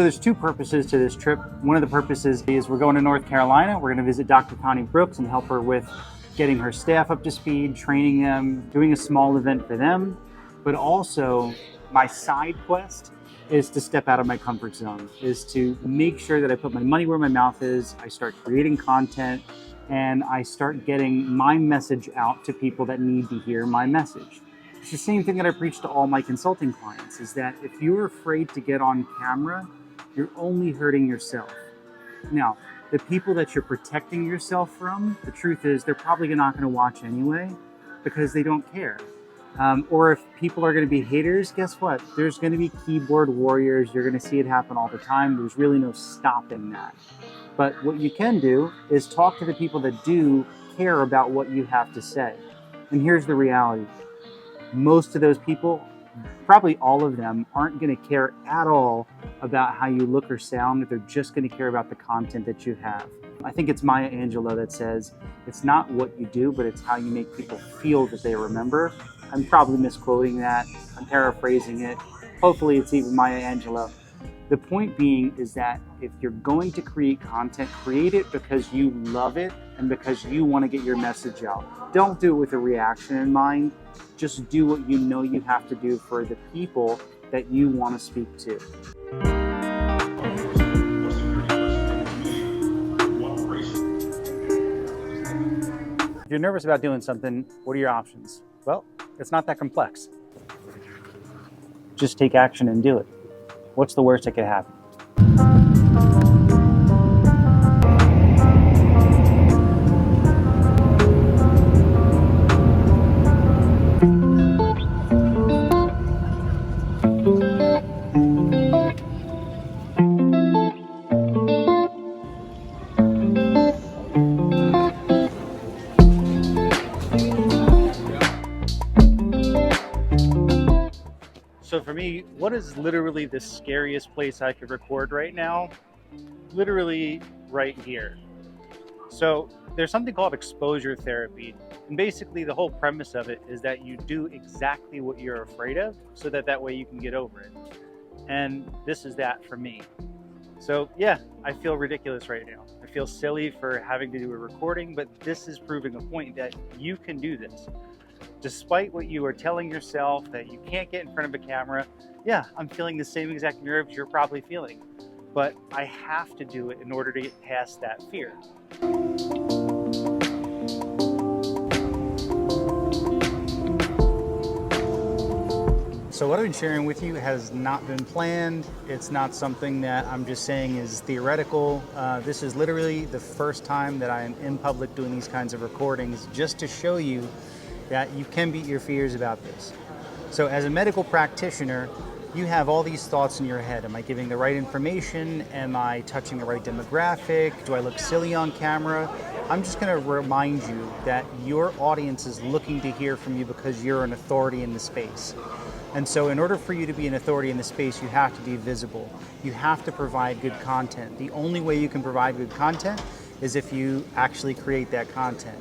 So there's two purposes to this trip. One of the purposes is we're going to North Carolina. We're going to visit Dr. Connie Brooks and help her with getting her staff up to speed, training them, doing a small event for them. But also my side quest is to step out of my comfort zone, is to make sure that I put my money where my mouth is, I start creating content, and I start getting my message out to people that need to hear my message. It's the same thing that I preach to all my consulting clients, is that if you're afraid to get on camera, you're only hurting yourself. Now, the people that you're protecting yourself from, the truth is they're probably not going to watch anyway because they don't care. Or if people are going to be haters, guess what? There's going to be keyboard warriors. You're going to see it happen all the time. There's really no stopping that. But what you can do is talk to the people that do care about what you have to say. And here's the reality. Most of those people, probably all of them, aren't going to care at all about how you look or sound. They're just going to care about the content that you have. I think it's Maya Angelou that says, it's not what you do, but it's how you make people feel that they remember. I'm probably misquoting that. I'm paraphrasing it. Hopefully it's even Maya Angelou. The point being is that if you're going to create content, create it because you love it and because you want to get your message out. Don't do it with a reaction in mind. Just do what you know you have to do for the people that you want to speak to. If you're nervous about doing something, what are your options? Well, it's not that complex. Just take action and do it. What's the worst that could happen? So for me, what is literally the scariest place I could record right now? Literally right here. So there's something called exposure therapy. And basically the whole premise of it is that you do exactly what you're afraid of so that way you can get over it. And this is that for me. So yeah, I feel ridiculous right now. I feel silly for having to do a recording, but this is proving a point that you can do this. Despite what you are telling yourself that you can't get in front of a camera, yeah, I'm feeling the same exact nerves you're probably feeling, but I have to do it in order to get past that fear. So what I've been sharing with you has not been planned. It's not something that I'm just saying is theoretical. This is literally the first time that I am in public doing these kinds of recordings, just to show you that you can beat your fears about this. So as a medical practitioner, you have all these thoughts in your head. Am I giving the right information? Am I touching the right demographic? Do I look silly on camera? I'm just gonna remind you that your audience is looking to hear from you because you're an authority in the space. And so in order for you to be an authority in the space, you have to be visible. You have to provide good content. The only way you can provide good content is if you actually create that content.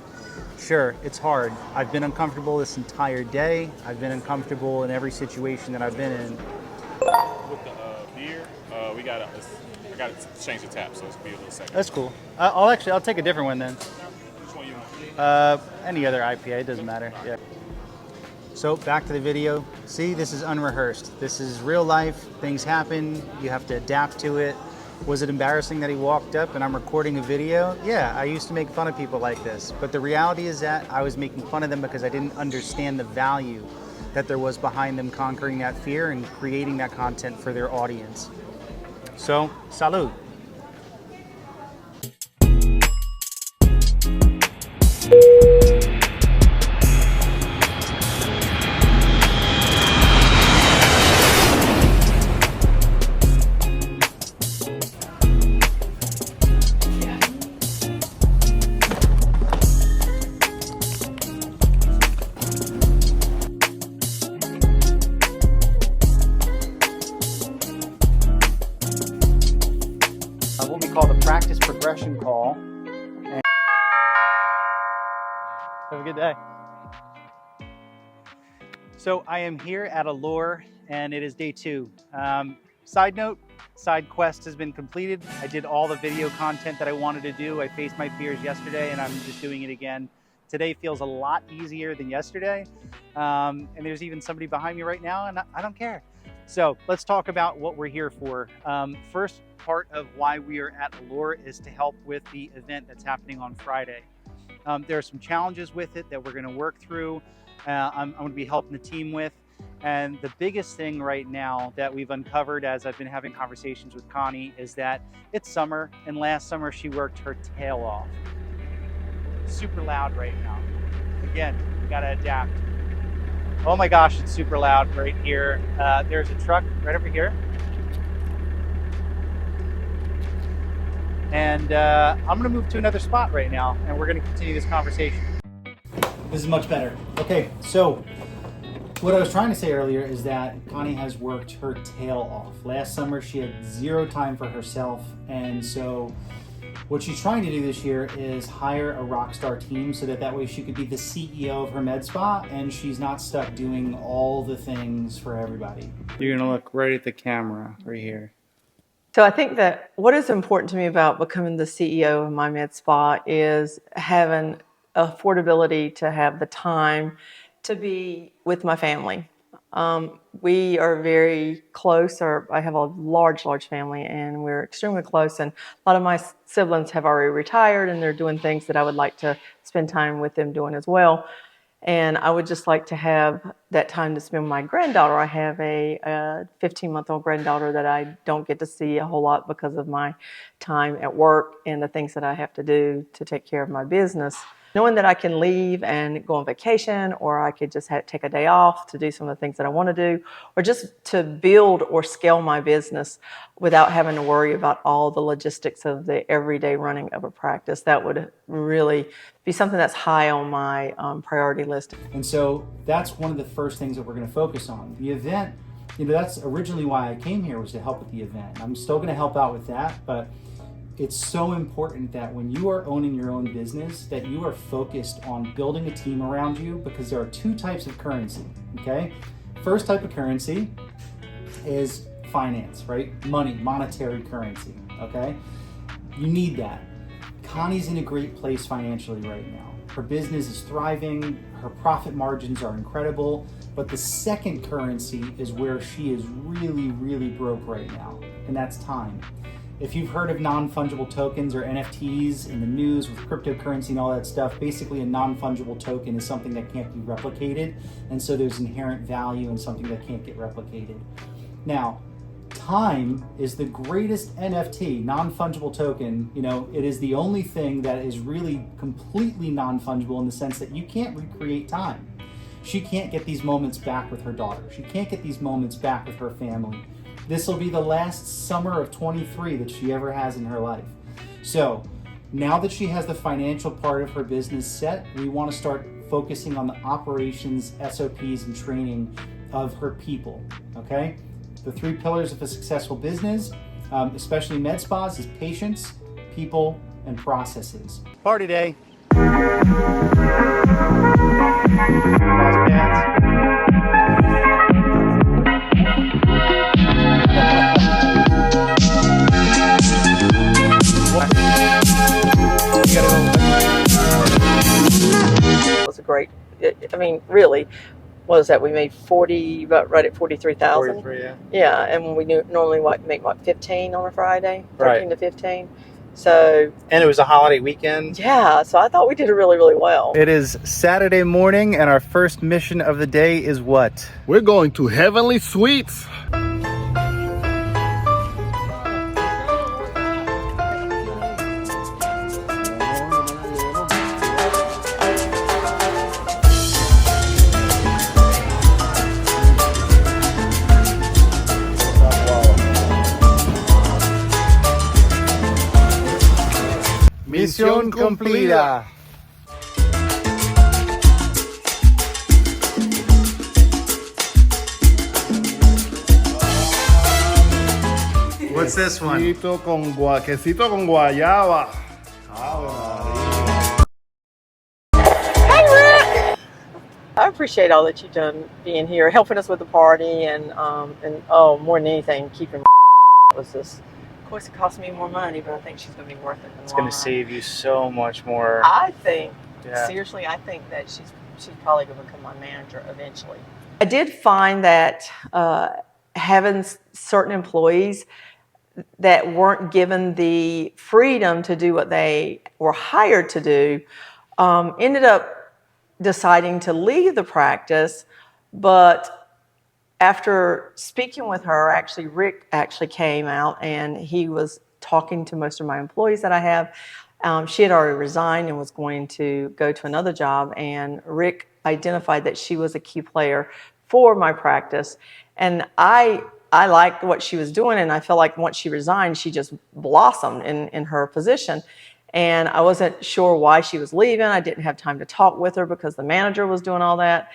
Sure, it's hard. I've been uncomfortable this entire day. I've been uncomfortable in every situation that I've been in. With the beer, I gotta change the tap, so it's gonna be a little second. That's cool. I'll take a different one then. Which one you want? Any other IPA, it doesn't matter. Yeah. So back to the video. See, this is unrehearsed. This is real life. Things happen. You have to adapt to it. Was it embarrassing that he walked up and I'm recording a video? Yeah, I used to make fun of people like this. But the reality is that I was making fun of them because I didn't understand the value that there was behind them conquering that fear and creating that content for their audience. So, salud. What we call the practice progression call. And have a good day. So I am here at Allure and it is day 2. Side note, side quest has been completed. I did all the video content that I wanted to do. I faced my fears yesterday, and I'm just doing it again. Today feels a lot easier than yesterday. And there's even somebody behind me right now, and I don't care. So let's talk about what we're here for. First part of why we are at Allure is to help with the event that's happening on Friday. There are some challenges with it that we're going to work through. I'm going to be helping the team with. And the biggest thing right now that we've uncovered as I've been having conversations with Connie is that it's summer, and last summer she worked her tail off. Super loud right now. Again, we got to adapt. Oh my gosh, it's super loud right here. There's a truck right over here. And I'm going to move to another spot right now, and we're going to continue this conversation. This is much better. Okay, so what I was trying to say earlier is that Connie has worked her tail off. Last summer, she had zero time for herself, and so what she's trying to do this year is hire a rock star team so that way she could be the CEO of her med spa, and she's not stuck doing all the things for everybody. You're going to look right at the camera right here. So I think that what is important to me about becoming the CEO of my med spa is having affordability to have the time to be with my family. We are very close, or I have a large family, and we're extremely close. And a lot of my siblings have already retired, and they're doing things that I would like to spend time with them doing as well. And I would just like to have that time to spend with my granddaughter. I have a 15-month-old granddaughter that I don't get to see a whole lot because of my time at work and the things that I have to do to take care of my business. Knowing that I can leave and go on vacation, or I could just take a day off to do some of the things that I want to do, or just to build or scale my business without having to worry about all the logistics of the everyday running of a practice, that would really be something that's high on my priority list. And so that's one of the first things that we're going to focus on. The event, that's originally why I came here, was to help with the event. I'm still going to help out with that, but it's so important that when you are owning your own business, that you are focused on building a team around you, because there are two types of currency, okay? First type of currency is finance, right? Money, monetary currency, okay? You need that. Connie's in a great place financially right now. Her business is thriving, her profit margins are incredible, but the second currency is where she is really broke right now, and that's time. If you've heard of non-fungible tokens or NFTs in the news with cryptocurrency and all that stuff, basically a non-fungible token is something that can't be replicated, and so there's inherent value in something that can't get replicated. Now, time is the greatest NFT, non-fungible token. It is the only thing that is really completely non-fungible in the sense that you can't recreate time. She can't get these moments back with her daughter. She can't get these moments back with her family. This will be the last summer of 23 that she ever has in her life. So now that she has the financial part of her business set, we want to start focusing on the operations, SOPs, and training of her people, okay? The three pillars of a successful business, especially med spas, is patients, people, and processes. Party day. It was a great, really, what was that? We made about right at 43,000. 43, yeah. Yeah, and we normally make 15 on a Friday, 13 right. to 15. So, and it was a holiday weekend. Yeah, so I thought we did really well. It is Saturday morning, and our first mission of the day is what? We're going to Heavenly Suites. Misión cumplida. What's this one? Quesito con guayaba. Hey, Rick! I appreciate all that you've done being here, helping us with the party, and more than anything, keeping was this. Of course, it cost me more money, but I think she's going to be worth it in the It's long going to run. save you so much more. I think, Yeah. seriously, I think that she's probably going to become my manager eventually. I did find that having certain employees that weren't given the freedom to do what they were hired to do ended up deciding to leave the practice, but after speaking with her, actually, Rick actually came out and he was talking to most of my employees that I have. She had already resigned and was going to go to another job, and Rick identified that she was a key player for my practice. And I liked what she was doing, and I felt like once she resigned, she just blossomed in her position. And I wasn't sure why she was leaving. I didn't have time to talk with her because the manager was doing all that.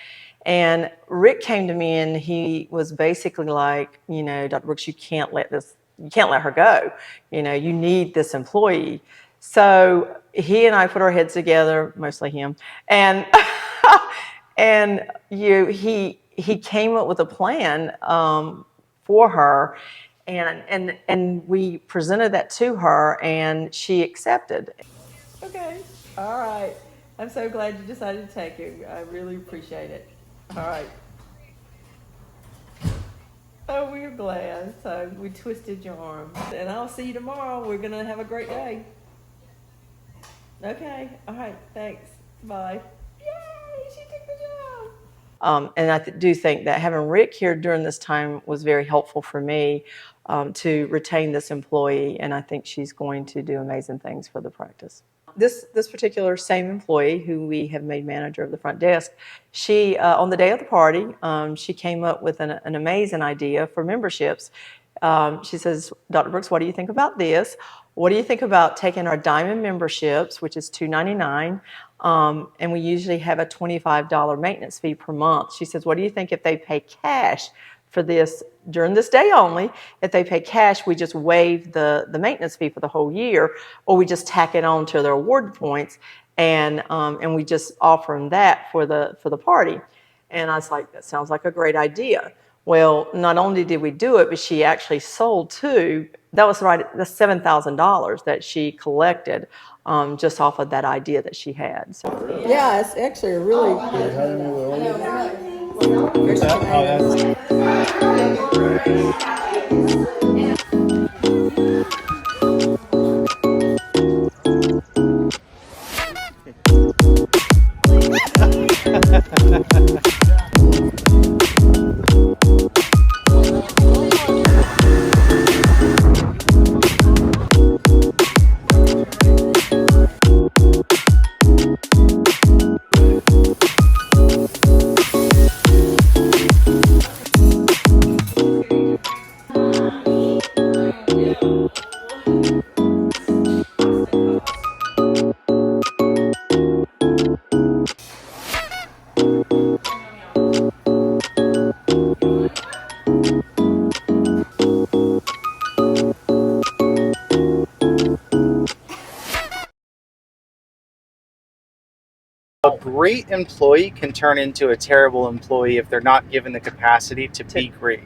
And Rick came to me and he was basically like, you know, Dr. Brooks, you can't let her go. You know, you need this employee. So he and I put our heads together, mostly him, and and he came up with a plan for her, and we presented that to her, and she accepted. Okay, all right. I'm so glad you decided to take it. I really appreciate it. All right. Oh, we're glad. So we twisted your arm. And I'll see you tomorrow. We're going to have a great day. Okay. All right. Thanks. Bye. Yay! She took the job. And I do think that having Rick here during this time was very helpful for me to retain this employee. And I think she's going to do amazing things for the practice. This particular same employee who we have made manager of the front desk, she, on the day of the party, she came up with an amazing idea for memberships. She says, Dr. Brooks, what do you think about this? What do you think about taking our diamond memberships, which is $2.99, and we usually have a $25 maintenance fee per month. She says, what do you think if they pay cash for this during this day only? If they pay cash, we just waive the maintenance fee for the whole year, or we just tack it on to their award points, and we just offer them that for the party. And I was like, that sounds like a great idea. Well, not only did we do it, but she actually sold too. That was right, that's $7,000 that she collected just off of that idea that she had. So yeah, it's actually a really A great employee can turn into a terrible employee if they're not given the capacity to be great.